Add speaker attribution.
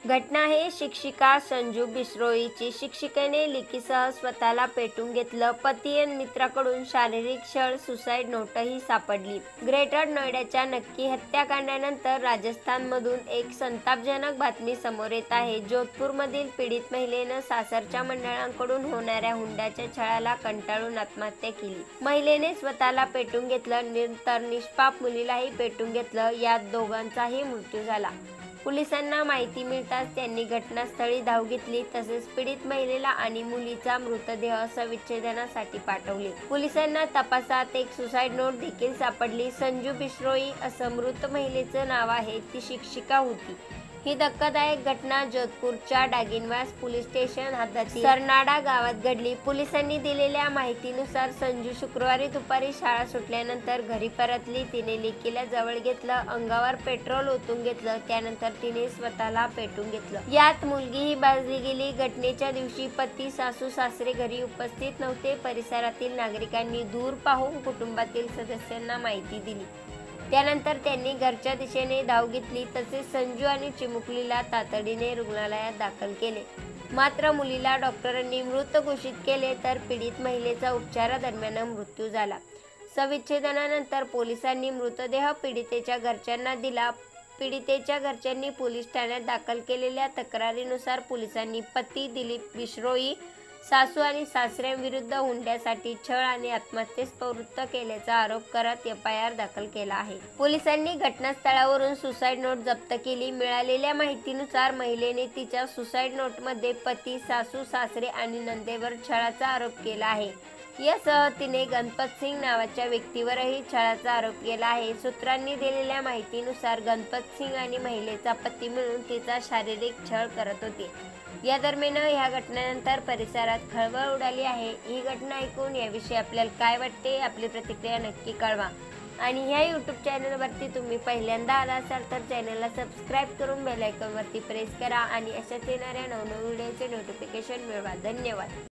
Speaker 1: घटना आहे शिक्षिका संजू बिश्रोईची। शिक्षिकेने लेकीसह स्वतःला पेटून घेतलं। पती आणि मित्राकडून शारीरिक छळ, सुसाईड नोटही सापडली। ग्रेटर नोएडाच्या नक्की हत्याकांडानंतर राजस्थानमधून एक संतापजनक बातमी समोर येत आहे। जोधपूरमधील पीडित महिलेनं सासरच्या मंडळांकडून होणाऱ्या हुंड्याच्या छळाला कंटाळून आत्महत्या केली। महिलेने स्वतःला पेटून घेतलं, तर निष्पाप मुलीलाही पेटून घेतलं। यात दोघांचाही मृत्यू झाला। पोलिसांना माहिती मिळताच त्यांनी घटनास्थळी धाव घेतली, तसेच पीडित महिलेला आणि मुलीचा मृतदेह शवविच्छेदनासाठी पाठवले। पोलिसांना तपासात एक सुसाईड नोट देखील सापडली। संजू बिश्रोई असं मृत महिलेचं नाव आहे। ती शिक्षिका होती। ही धक्कादायक घटना जोधपूरच्या डागिनवास पोलीस स्टेशन हद्दीतील सरनाडा गावात घडली। पोलिसांनी दिलेल्या माहितीनुसार संजू शुक्रवारी दुपारी शाळा सुटल्यानंतर घरी परतली। तिने लेकीला जवळ घेतलं, अंगावर पेट्रोल ओतून घेतलं, त्यानंतर तिने स्वतःला पेटून घेतलं। यात मुलगीही भाजली गेली। घटनेच्या दिवशी पती, सासू सासरे घरी उपस्थित नव्हते। परिसरातील नागरिकांनी धूर पाहून कुटुंबातील सदस्यांना माहिती दिली। त्यानंतर त्यांनी घरच्या दिशेने धाव घेतली, तसेच संजू आणि चिमुकलीला तातडीने रुग्णालयात दाखल केले। मात्र मुलीला डॉक्टरांनी मृत घोषित केले, तर पीडित महिलेचा उपचारादरम्यान मृत्यू झाला। शवविच्छेदनानंतर पोलिसांनी मृतदेह पीडितेच्या घरच्यांना दिला। पीडितेच्या घरच्यांनी पोलीस ठाण्यात दाखल केलेल्या तक्रारीनुसार पोलिसांनी पती दिलीप बिश्रोई, सासू आणि सासऱ्यांविरुद्ध हुंड्यासाठी छळ आणि आत्महत्येस प्रवृत्त केल्याचा आरोप करत एफआयआर दाखल केला आहे। पोलिसांनी घटनास्थळावरून सुसाईड नोट जप्त केली। मिळालेल्या माहितीनुसार महिलेने तिच्या सुसाईड नोटमध्ये पती, सासू सासरे आणि नंदेवर छळाचा आरोप केला आहे। यासह तिने गणपत सिंग नावाच्या व्यक्तीवरही छळाचा आरोप केला आहे। सूत्रांनी दिलेल्या माहितीनुसार गणपत सिंग आणि महिलेचा पती मिळून तिचा शारीरिक छळ करत होते। या दरम्यान ह्या घटनेनंतर परिसरात खळबळ उडाली आहे। ही घटना ऐकून याविषयी आपल्याला काय वाटते? आपली प्रतिक्रिया नक्की कळवा। आणि ह्या यूट्यूब चॅनलवरती तुम्ही पहिल्यांदा आला असाल तर चॅनलला सबस्क्राईब करून बेल आयकॉनवरती प्रेस करा आणि अशाच येणाऱ्या नवनवीन व्हिडिओचे नोटिफिकेशन मिळवा। धन्यवाद।